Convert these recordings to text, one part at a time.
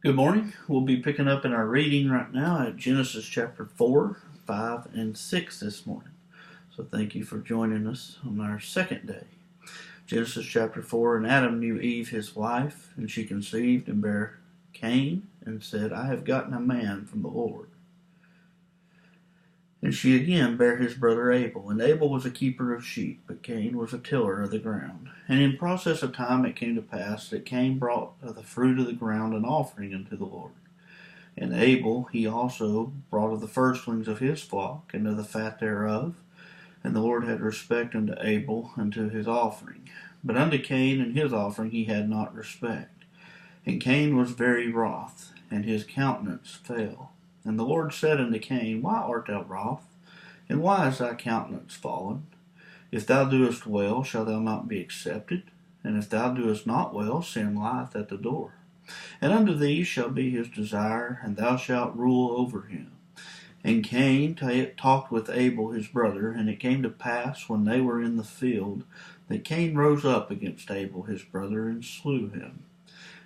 Good morning. We'll be picking up in our reading right now at Genesis chapter 4, 5, and 6 this morning. So thank you for joining us on our second day. Genesis chapter 4, and Adam knew Eve his wife, and she conceived and bare Cain, and said, I have gotten a man from the Lord. And she again bare his brother Abel, and Abel was a keeper of sheep, but Cain was a tiller of the ground. And in process of time it came to pass that Cain brought of the fruit of the ground an offering unto the Lord. And Abel he also brought of the firstlings of his flock, and of the fat thereof. And the Lord had respect unto Abel and to his offering. But unto Cain and his offering he had not respect. And Cain was very wroth, and his countenance fell. And the Lord said unto Cain, Why art thou wroth? And why is thy countenance fallen? If thou doest well, shalt thou not be accepted? And if thou doest not well, sin lieth at the door. And unto thee shall be his desire, and thou shalt rule over him. And Cain talked with Abel his brother, and it came to pass, when they were in the field, that Cain rose up against Abel his brother, and slew him.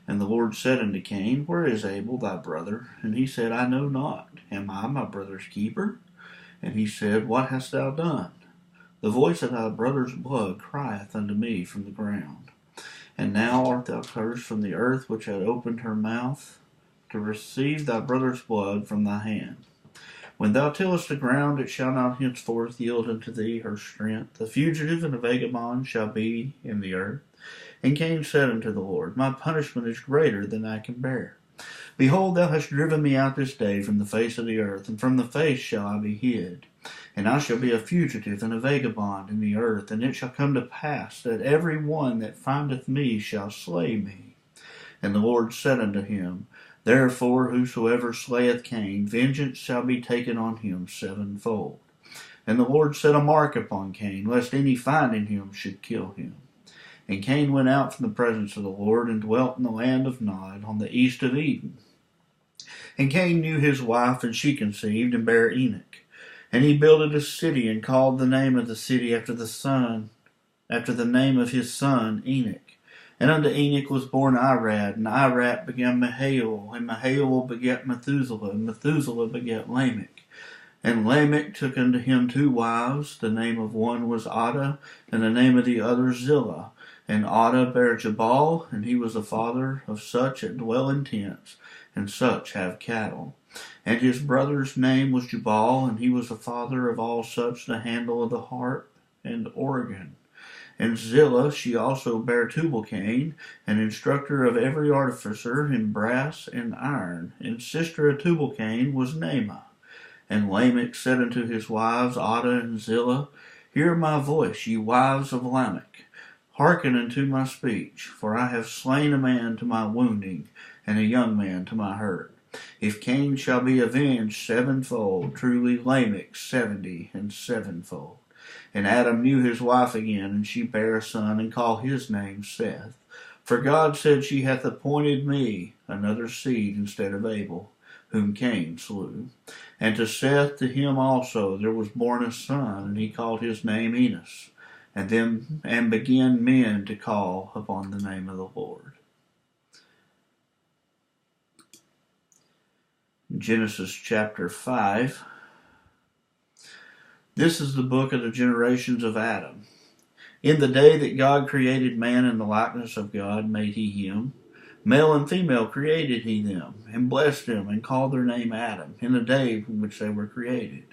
And the Lord said unto Cain, Where is Abel thy brother? And he said, I know not. Am I my brother's keeper? And he said, What hast thou done? The voice of thy brother's blood crieth unto me from the ground. And now art thou cursed from the earth, which had opened her mouth to receive thy brother's blood from thy hand. When thou tillest the ground, it shall not henceforth yield unto thee her strength. The fugitive and the vagabond shall be in the earth. And Cain said unto the Lord, My punishment is greater than I can bear. Behold, thou hast driven me out this day from the face of the earth, and from the face shall I be hid. And I shall be a fugitive and a vagabond in the earth, and it shall come to pass that every one that findeth me shall slay me. And the Lord said unto him, Therefore whosoever slayeth Cain, vengeance shall be taken on him sevenfold. And the Lord set a mark upon Cain, lest any finding him should kill him. And Cain went out from the presence of the Lord, and dwelt in the land of Nod, on the east of Eden. And Cain knew his wife, and she conceived, and bare Enoch. And he builded a city, and called the name of the city after the name of his son Enoch. And unto Enoch was born Irad, and Irad begat Mahalalel, and Mahalalel begat Methuselah, and Methuselah begat Lamech. And Lamech took unto him two wives. The name of one was Adah, and the name of the other Zillah. And Adah bare Jabal, and he was the father of such that dwell in tents, and such have cattle. And his brother's name was Jubal, and he was the father of all such the handle of the harp and organ. And Zillah she also bare Tubal-Cain, an instructor of every artificer in brass and iron. And sister of Tubal-Cain was Naamah. And Lamech said unto his wives Adah and Zillah, Hear my voice, ye wives of Lamech. Hearken unto my speech, for I have slain a man to my wounding, and a young man to my hurt. If Cain shall be avenged sevenfold, truly Lamech 70 and sevenfold. And Adam knew his wife again, and she bare a son, and called his name Seth. For God said, She hath appointed me another seed instead of Abel, whom Cain slew. And to Seth, to him also there was born a son, and he called his name Enos. And began men to call upon the name of the Lord. Genesis chapter 5. This is the book of the generations of Adam. In the day that God created man in the likeness of God made he him. Male and female created he them, and blessed them, and called their name Adam, in the day in which they were created.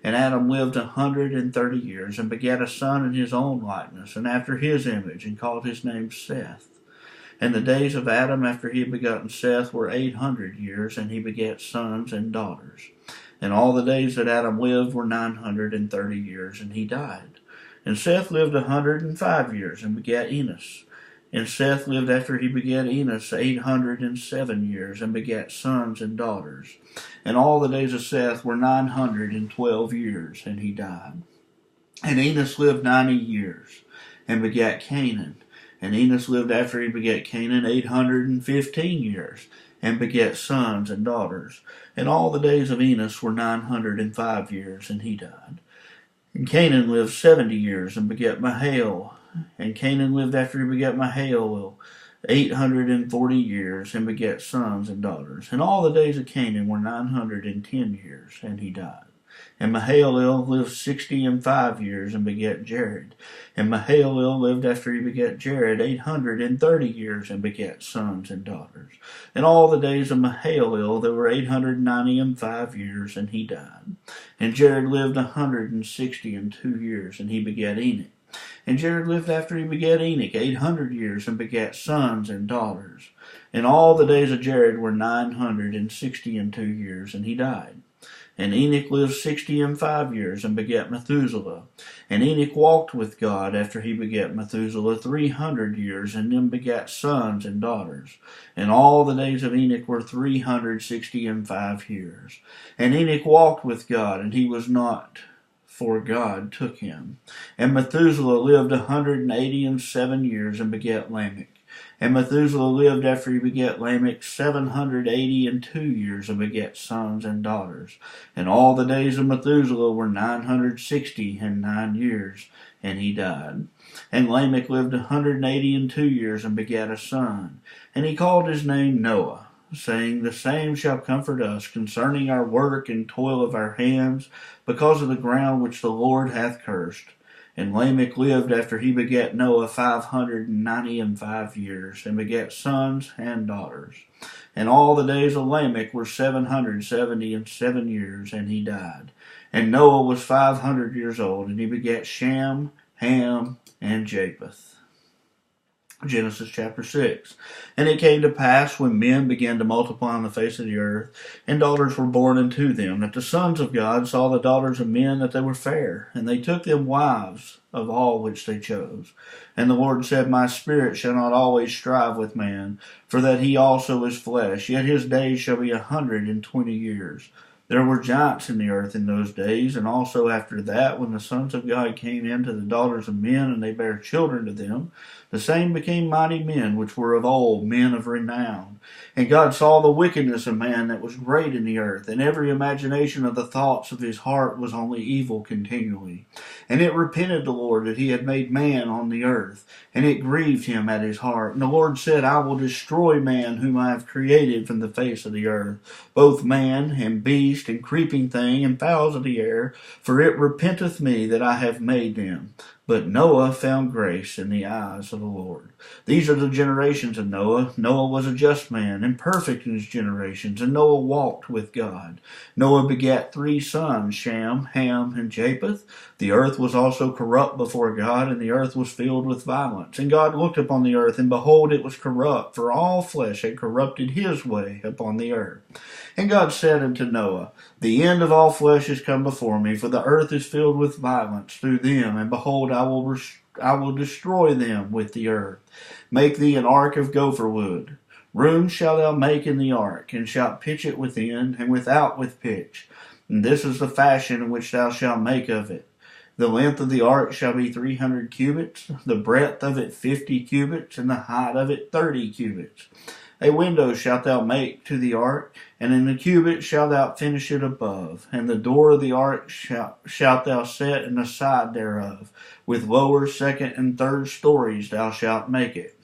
And Adam lived 130 years, and begat a son in his own likeness, and after his image, and called his name Seth. And the days of Adam after he had begotten Seth were 800 years, and he begat sons and daughters. And all the days that Adam lived were 930 years, and he died. And Seth lived 105 years, and begat Enos. And Seth lived after he begat Enos 807 years, and begat sons and daughters. And all the days of Seth were 912 years, and he died. And Enos lived 90 years, and begat Canaan. And Enos lived after he begat Canaan 815 years, and begat sons and daughters. And all the days of Enos were 905 years, and he died. And Canaan lived 70 years, and begat Mahalalel. And Canaan lived after he begat Mahalalel 840 years, and begat sons and daughters. And all the days of Canaan were 910 years, and he died. And Mahalalel lived 65 years, and begat Jared. And Mahalalel lived after he begat Jared 830 years, and begat sons and daughters. And all the days of Mahalalel there were 895 years, and he died. And Jared lived 162 years, and he begat Enoch. And Jared lived after he begat Enoch 800 years, and begat sons and daughters. And all the days of Jared were 962 years, and he died. And Enoch lived 65 years, and begat Methuselah. And Enoch walked with God after he begat Methuselah 300 years, and then begat sons and daughters. And all the days of Enoch were 365 years. And Enoch walked with God, and he was not, for God took him. And Methuselah lived 187 years, and begat Lamech. And Methuselah lived after he begat Lamech 782 years, and begat sons and daughters. And all the days of Methuselah were 969 years, and he died. And Lamech lived 182 years, and begat a son. And he called his name Noah, saying, The same shall comfort us concerning our work and toil of our hands, because of the ground which the Lord hath cursed. And Lamech lived after he begat Noah 595 years, and begat sons and daughters. And all the days of Lamech were 777 years, and he died. And Noah was 500 years old, and he begat Shem, Ham, and Japheth. Genesis chapter 6. And it came to pass, when men began to multiply on the face of the earth, and daughters were born unto them, that the sons of God saw the daughters of men that they were fair, and they took them wives of all which they chose. And the Lord said, My spirit shall not always strive with man, for that he also is flesh, yet his days shall be 120 years. There were giants in the earth in those days, and also after that, when the sons of God came in to the daughters of men, and they bare children to them, the same became mighty men, which were of old, men of renown. And God saw the wickedness of man that was great in the earth, and every imagination of the thoughts of his heart was only evil continually. And it repented the Lord that he had made man on the earth, and it grieved him at his heart. And the Lord said, I will destroy man whom I have created from the face of the earth, both man and beast, and creeping thing, and fowls of the air, for it repenteth me that I have made them. But Noah found grace in the eyes of the Lord. These are the generations of Noah. Noah was a just man, and perfect in his generations, and Noah walked with God. Noah begat 3 sons, Shem, Ham, and Japheth. The earth was also corrupt before God, and the earth was filled with violence. And God looked upon the earth, and behold, it was corrupt, for all flesh had corrupted his way upon the earth. And God said unto Noah, The end of all flesh is come before me, for the earth is filled with violence through them, and behold, I will destroy them with the earth. Make thee an ark of gopher wood. Rooms shalt thou make in the ark, and shalt pitch it within, and without with pitch. And this is the fashion in which thou shalt make of it. The length of the ark shall be 300 cubits, the breadth of it 50 cubits, and the height of it 30 cubits. A window shalt thou make to the ark, and in the cubit shalt thou finish it above. And the door of the ark shalt thou set in the side thereof. With lower, second, and third stories thou shalt make it.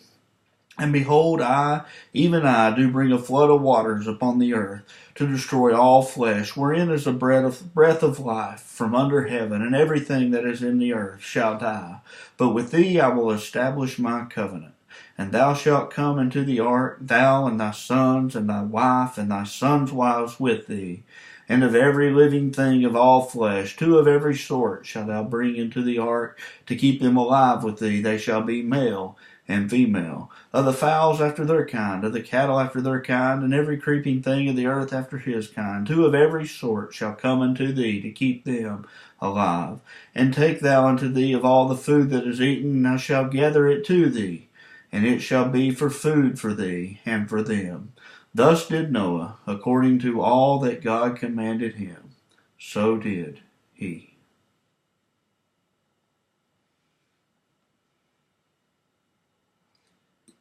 And behold, I, even I, do bring a flood of waters upon the earth, to destroy all flesh, wherein is the breath of life from under heaven, and everything that is in the earth shall die. But with thee I will establish my covenant. And thou shalt come into the ark, thou and thy sons, and thy wife, and thy sons' wives with thee. And of every living thing of all flesh, 2 of every sort shalt thou bring into the ark, to keep them alive with thee. They shall be male and female. Of the fowls after their kind, of the cattle after their kind, and every creeping thing of the earth after his kind, 2 of every sort shall come unto thee, to keep them alive. And take thou unto thee of all the food that is eaten, and thou shalt gather it to thee, and it shall be for food for thee and for them. Thus did Noah, according to all that God commanded him, so did he.